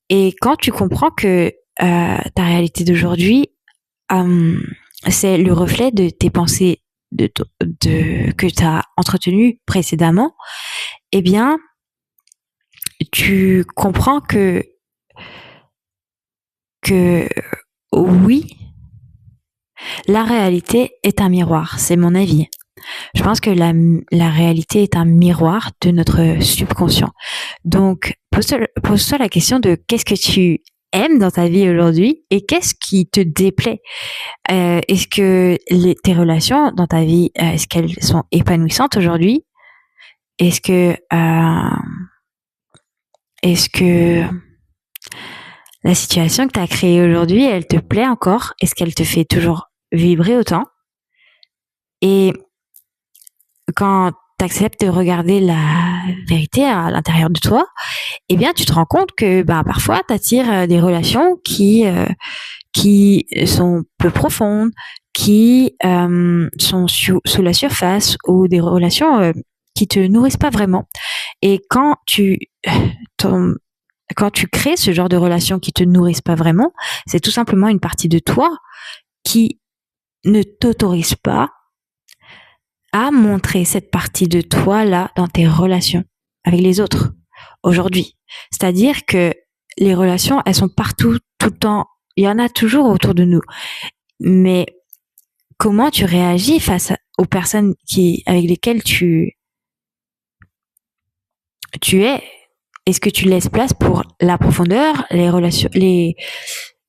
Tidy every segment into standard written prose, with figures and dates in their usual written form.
Et quand tu comprends que ta réalité d'aujourd'hui, euh, c'est le reflet de tes pensées que tu as entretenues précédemment, eh bien, tu comprends que oui, la réalité est un miroir, c'est mon avis. Je pense que la réalité est un miroir de notre subconscient. Donc, pose-toi la question de qu'est-ce que tu aimes dans ta vie aujourd'hui et qu'est-ce qui te déplaît. Est-ce que tes relations dans ta vie, est-ce qu'elles sont épanouissantes aujourd'hui? Est-ce que, est-ce que la situation que tu as créée aujourd'hui, elle te plaît encore? Est-ce qu'elle te fait toujours vibrer autant? Et quand tu acceptes de regarder la vérité à l'intérieur de toi, eh bien, tu te rends compte que parfois, tu attires des relations qui sont peu profondes, qui sont sous la surface ou des relations qui te nourrissent pas vraiment. Et quand tu crées ce genre de relations qui te nourrissent pas vraiment, c'est tout simplement une partie de toi qui ne t'autorise pas à montrer cette partie de toi là dans tes relations avec les autres aujourd'hui. C'est-à-dire que les relations, elles sont partout, tout le temps. Il y en a toujours autour de nous. Mais comment tu réagis face aux personnes avec lesquelles tu es? Est-ce que tu laisses place pour la profondeur, les relations, les,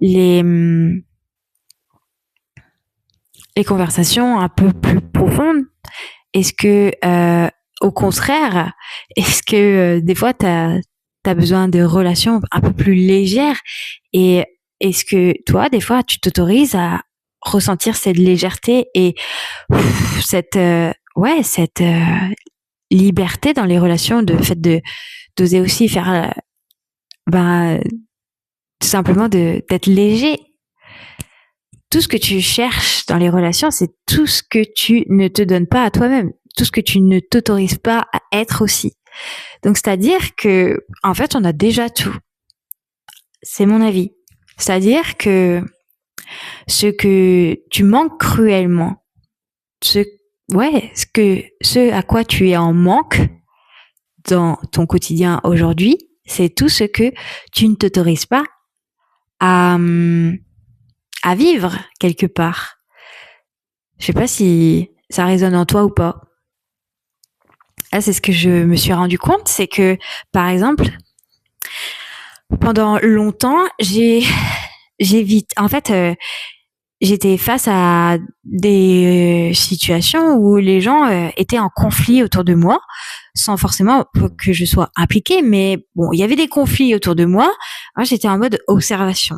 les conversations un peu plus profondes? Est-ce que, au contraire, est-ce que des fois, tu as besoin de relations un peu plus légères? Et est-ce que toi, des fois, tu t'autorises à ressentir cette légèreté et cette liberté dans les relations, de fait d'oser aussi faire tout simplement d'être léger. Tout ce que tu cherches dans les relations, c'est tout ce que tu ne te donnes pas à toi-même, tout ce que tu ne t'autorises pas à être aussi. Donc, c'est-à-dire que, en fait, on a déjà tout. C'est mon avis. C'est-à-dire que ce que tu manques cruellement, ce à quoi tu es en manque dans ton quotidien aujourd'hui, c'est tout ce que tu ne t'autorises pas à vivre quelque part. Je sais pas si ça résonne en toi ou pas. Là, c'est ce que je me suis rendu compte, c'est que, par exemple, pendant longtemps, j'étais face à des situations où les gens étaient en conflit autour de moi, sans forcément que je sois impliquée, mais bon, il y avait des conflits autour de moi. Moi, j'étais en mode observation.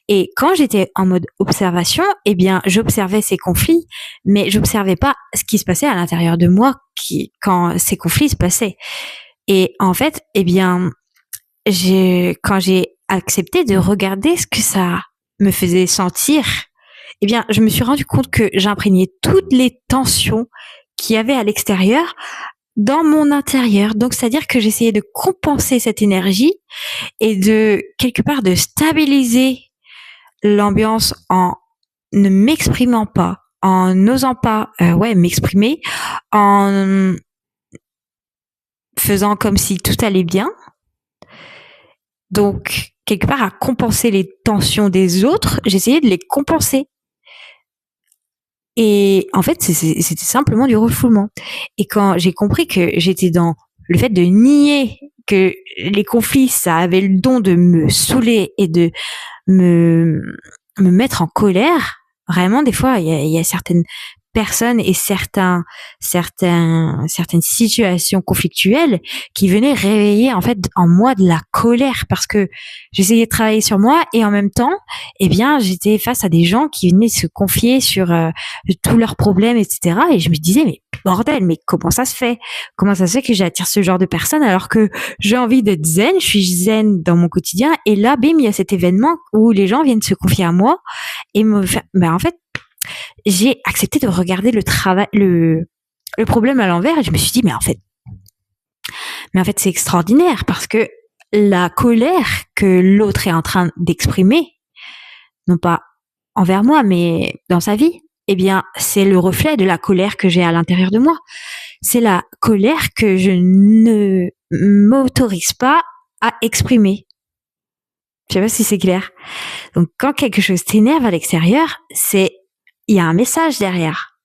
Et quand j'étais en mode observation, eh bien, j'observais ces conflits, mais j'observais pas ce qui se passait à l'intérieur de moi quand ces conflits se passaient. Et en fait, eh bien, quand j'ai accepté de regarder ce que ça me faisait sentir, eh bien, je me suis rendu compte que j'imprégnais toutes les tensions qu'il y avait à l'extérieur dans mon intérieur. Donc, c'est-à-dire que j'essayais de compenser cette énergie et quelque part, de stabiliser l'ambiance en ne m'exprimant pas, en n'osant pas, m'exprimer, en faisant comme si tout allait bien. Donc, quelque part, à compenser les tensions des autres, j'essayais de les compenser. Et en fait, c'était simplement du refoulement. Et quand j'ai compris que j'étais dans le fait de nier que les conflits, ça avait le don de me saouler et de me mettre en colère, vraiment, des fois, il y a certaines personnes et certaines situations conflictuelles qui venaient réveiller en fait en moi de la colère, parce que j'essayais de travailler sur moi et en même temps, eh bien, j'étais face à des gens qui venaient se confier sur tous leurs problèmes, etc. Et je me disais, mais bordel, mais comment ça se fait? Comment ça se fait que j'attire ce genre de personnes alors que j'ai envie d'être zen, je suis zen dans mon quotidien, et là, bim, il y a cet événement où les gens viennent se confier à moi et me faire, en fait, j'ai accepté de regarder le problème à l'envers, et je me suis dit, mais en fait, c'est extraordinaire, parce que la colère que l'autre est en train d'exprimer, non pas envers moi, mais dans sa vie, eh bien, c'est le reflet de la colère que j'ai à l'intérieur de moi. C'est la colère que je ne m'autorise pas à exprimer. Je sais pas si c'est clair. Donc, quand quelque chose t'énerve à l'extérieur, il y a un message derrière.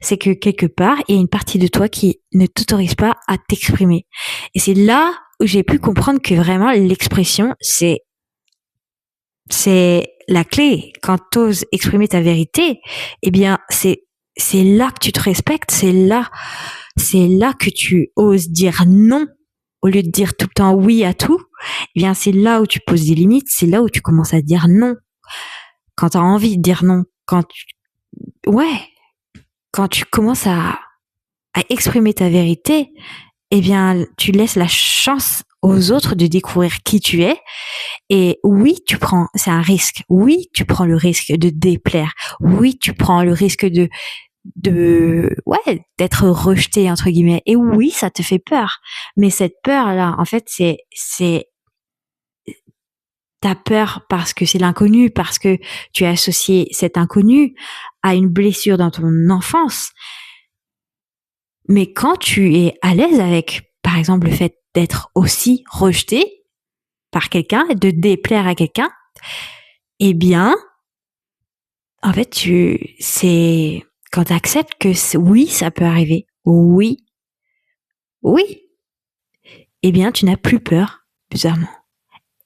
C'est que quelque part, il y a une partie de toi qui ne t'autorise pas à t'exprimer. Et c'est là où j'ai pu comprendre que vraiment l'expression, c'est la clé. Quand tu oses exprimer ta vérité, eh bien, c'est là que tu te respectes, c'est là que tu oses dire non au lieu de dire tout le temps oui à tout. Eh bien, c'est là où tu poses des limites, c'est là où tu commences à dire non. Quand tu as envie de dire non, quand tu commences à exprimer ta vérité, eh bien, tu laisses la chance aux autres de découvrir qui tu es. Et oui, c'est un risque. Oui, tu prends le risque de déplaire. Oui, tu prends le risque d'être rejeté, entre guillemets. Et oui, ça te fait peur. Mais cette peur-là, en fait, t'as peur parce que c'est l'inconnu, parce que tu as associé cet inconnu à une blessure dans ton enfance. Mais quand tu es à l'aise avec, par exemple, le fait d'être aussi rejeté par quelqu'un, de déplaire à quelqu'un, eh bien, en fait, c'est quand tu acceptes que oui, ça peut arriver. Oui. Eh bien, tu n'as plus peur, bizarrement.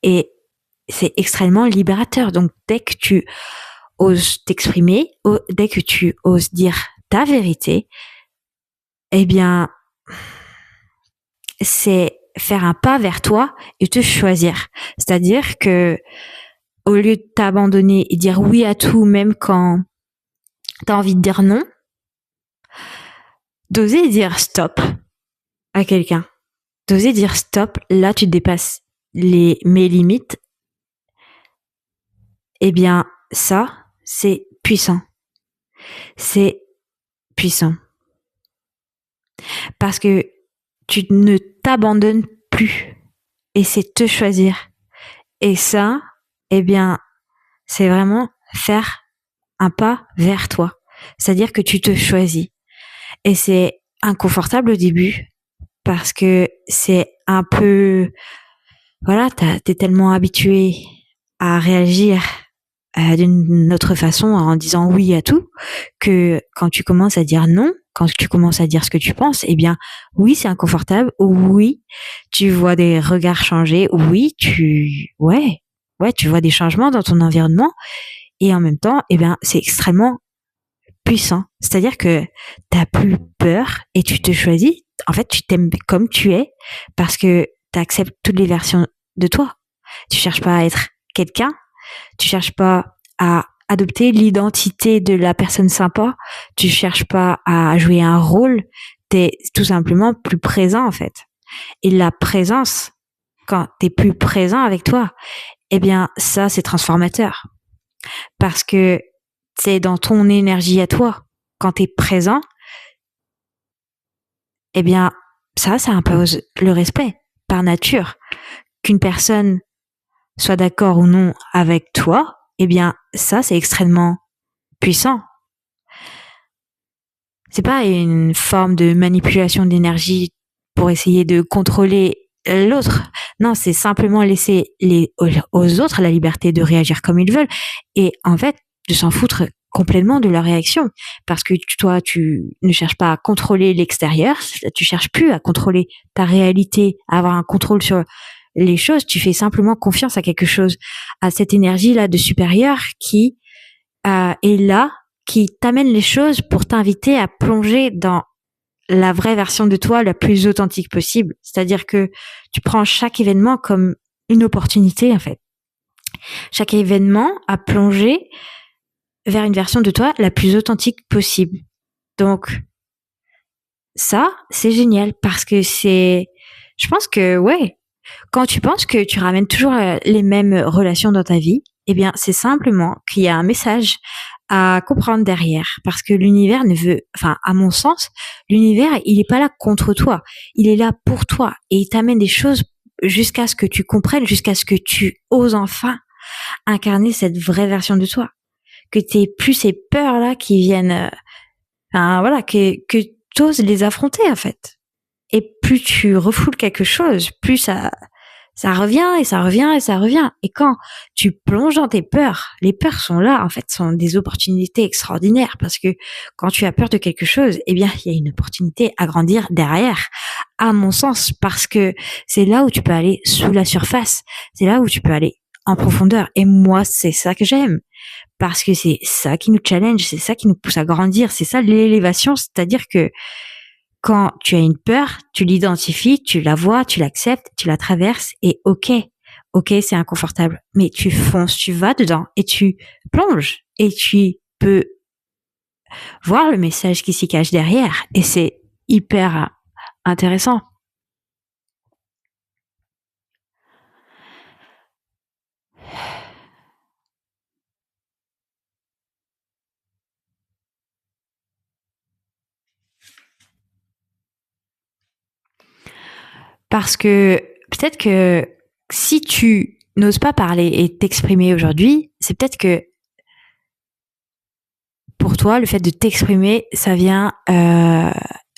Et c'est extrêmement libérateur. Donc, dès que tu oses t'exprimer, dès que tu oses dire ta vérité, eh bien, c'est faire un pas vers toi et te choisir. C'est-à-dire que au lieu de t'abandonner et dire oui à tout, même quand t'as envie de dire non, d'oser dire stop à quelqu'un. D'oser dire stop, là tu dépasses mes limites. Eh bien, ça, c'est puissant. C'est puissant. Parce que tu ne t'abandonnes plus. Et c'est te choisir. Et ça, eh bien, c'est vraiment faire un pas vers toi. C'est-à-dire que tu te choisis. Et c'est inconfortable au début parce que c'est un peu, voilà, t'es tellement habitué à réagir d'une autre façon en disant oui à tout que quand tu commences à dire non, quand tu commences à dire ce que tu penses, eh bien oui, c'est inconfortable, oui, tu vois des regards changer, oui, tu vois des changements dans ton environnement et en même temps, eh bien c'est extrêmement puissant. C'est-à-dire que t'as plus peur et tu te choisis. En fait, tu t'aimes comme tu es parce que tu acceptes toutes les versions de toi. Tu cherches pas à être quelqu'un. Tu cherches pas à adopter l'identité de la personne sympa. Tu cherches pas à jouer un rôle. T'es tout simplement plus présent, en fait. Et la présence, quand t'es plus présent avec toi, eh bien, ça, c'est transformateur. Parce que c'est dans ton énergie à toi. Quand t'es présent, eh bien, ça impose le respect, par nature. Qu'une personne soit d'accord ou non avec toi, eh bien, ça, c'est extrêmement puissant. C'est pas une forme de manipulation d'énergie pour essayer de contrôler l'autre. Non, c'est simplement laisser aux autres la liberté de réagir comme ils veulent. Et en fait, de s'en foutre complètement de leur réaction. Parce que toi, tu ne cherches pas à contrôler l'extérieur, tu cherches plus à contrôler ta réalité, à avoir un contrôle sur les choses, tu fais simplement confiance à quelque chose, à cette énergie-là de supérieur qui est là, qui t'amène les choses pour t'inviter à plonger dans la vraie version de toi la plus authentique possible. C'est-à-dire que tu prends chaque événement comme une opportunité, en fait. Chaque événement à plonger vers une version de toi la plus authentique possible. Donc, ça, c'est génial parce que je pense que, quand tu penses que tu ramènes toujours les mêmes relations dans ta vie, eh bien, c'est simplement qu'il y a un message à comprendre derrière. Parce que l'univers à mon sens, l'univers, il est pas là contre toi. Il est là pour toi. Et il t'amène des choses jusqu'à ce que tu comprennes, jusqu'à ce que tu oses enfin incarner cette vraie version de toi. Que t'aies plus ces peurs-là qui viennent, voilà, que t'oses les affronter, en fait. Et plus tu refoules quelque chose, plus ça revient et ça revient et ça revient. Et quand tu plonges dans tes peurs, les peurs sont là, en fait, sont des opportunités extraordinaires parce que quand tu as peur de quelque chose, eh bien, il y a une opportunité à grandir derrière, à mon sens, parce que c'est là où tu peux aller sous la surface. C'est là où tu peux aller en profondeur. Et moi, c'est ça que j'aime. Parce que c'est ça qui nous challenge, c'est ça qui nous pousse à grandir, c'est ça l'élévation, c'est-à-dire que quand tu as une peur, tu l'identifies, tu la vois, tu l'acceptes, tu la traverses et ok, c'est inconfortable, mais tu fonces, tu vas dedans et tu plonges et tu peux voir le message qui s'y cache derrière et c'est hyper intéressant. Parce que peut-être que si tu n'oses pas parler et t'exprimer aujourd'hui, c'est peut-être que pour toi, le fait de t'exprimer, ça vient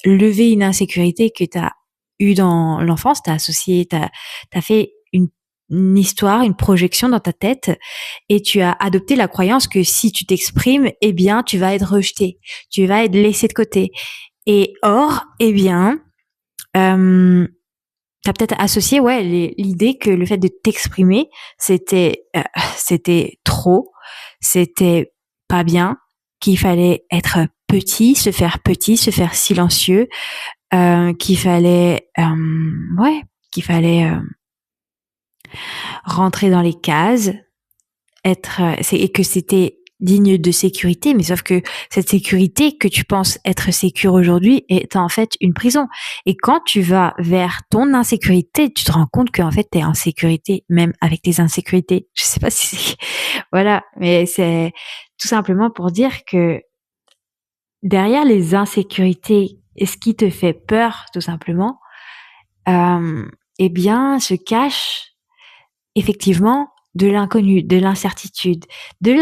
lever une insécurité que tu as eue dans l'enfance, tu as associé, tu as fait une histoire, une projection dans ta tête et tu as adopté la croyance que si tu t'exprimes, eh bien, tu vas être rejeté, tu vas être laissé de côté. Et or, eh bien, t'as peut-être associé l'idée que le fait de t'exprimer, c'était trop, c'était pas bien, qu'il fallait être petit, se faire silencieux, qu'il fallait rentrer dans les cases, et que c'était digne de sécurité, mais sauf que cette sécurité que tu penses être sécure aujourd'hui est en fait une prison. Et quand tu vas vers ton insécurité, tu te rends compte qu'en fait t'es en sécurité même avec tes insécurités. Je sais pas si c'est... Voilà, mais c'est tout simplement pour dire que derrière les insécurités et ce qui te fait peur tout simplement, eh bien se cache effectivement de l'inconnu, de l'incertitude, de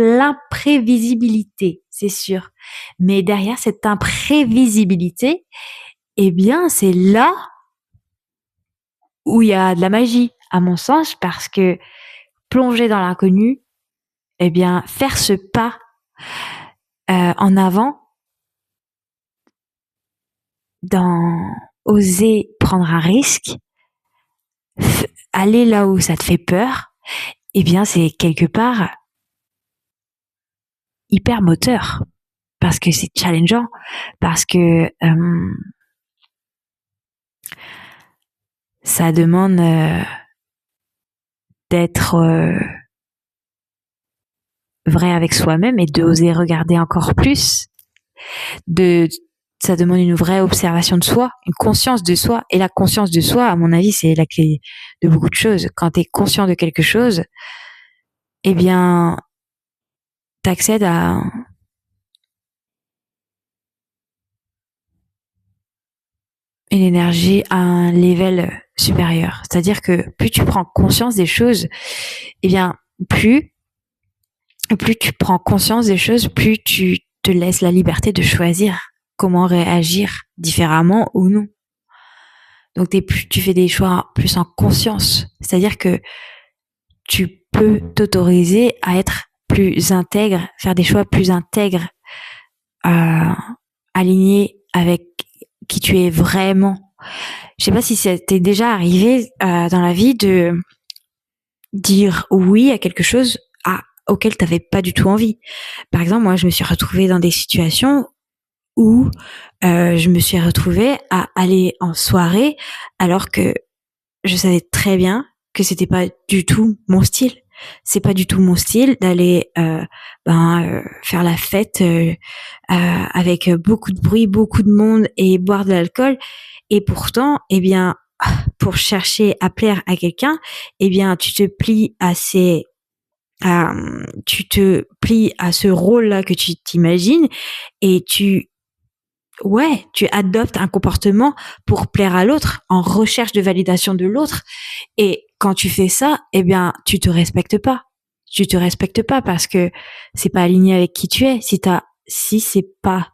l'imprévisibilité, c'est sûr. Mais derrière cette imprévisibilité, eh bien, c'est là où il y a de la magie, à mon sens, parce que plonger dans l'inconnu, eh bien, faire ce pas en avant, dans oser prendre un risque, aller là où ça te fait peur, eh bien, c'est quelque part hyper moteur parce que c'est challengeant, parce que ça demande d'être vrai avec soi-même et d'oser regarder encore plus. Ça demande une vraie observation de soi, une conscience de soi. Et la conscience de soi, à mon avis, c'est la clé de beaucoup de choses. Quand tu es conscient de quelque chose, eh bien, t'accèdes à une énergie à un level supérieur. C'est-à-dire que plus tu prends conscience des choses, eh bien, plus tu prends conscience des choses, plus tu te laisses la liberté de choisir comment réagir différemment ou non. Donc tu fais des choix plus en conscience. C'est-à-dire que tu peux t'autoriser à être plus intègre, faire des choix plus intègres, alignés avec qui tu es vraiment. Je sais pas si ça t'est déjà arrivé dans la vie de dire oui à quelque chose auquel tu n'avais pas du tout envie. Par exemple, moi, je me suis retrouvée dans des situations où je me suis retrouvée à aller en soirée alors que je savais très bien que c'était pas du tout mon style. C'est pas du tout mon style d'aller faire la fête avec beaucoup de bruit, beaucoup de monde et boire de l'alcool. Et pourtant, eh bien, pour chercher à plaire à quelqu'un, eh bien, tu te plies à ce rôle-là que tu t'imagines et tu ouais, tu adoptes un comportement pour plaire à l'autre, en recherche de validation de l'autre. Et quand tu fais ça, eh bien, tu te respectes pas. Tu te respectes pas parce que c'est pas aligné avec qui tu es. Si c'est pas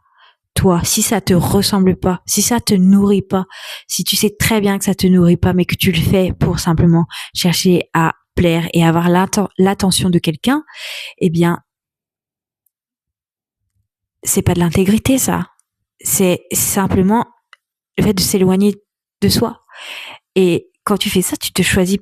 toi, si ça te ressemble pas, si ça te nourrit pas, si tu sais très bien que ça te nourrit pas, mais que tu le fais pour simplement chercher à plaire et avoir l'attention de quelqu'un, eh bien, c'est pas de l'intégrité, ça. C'est simplement le fait de s'éloigner de soi. Et quand tu fais ça, tu te choisis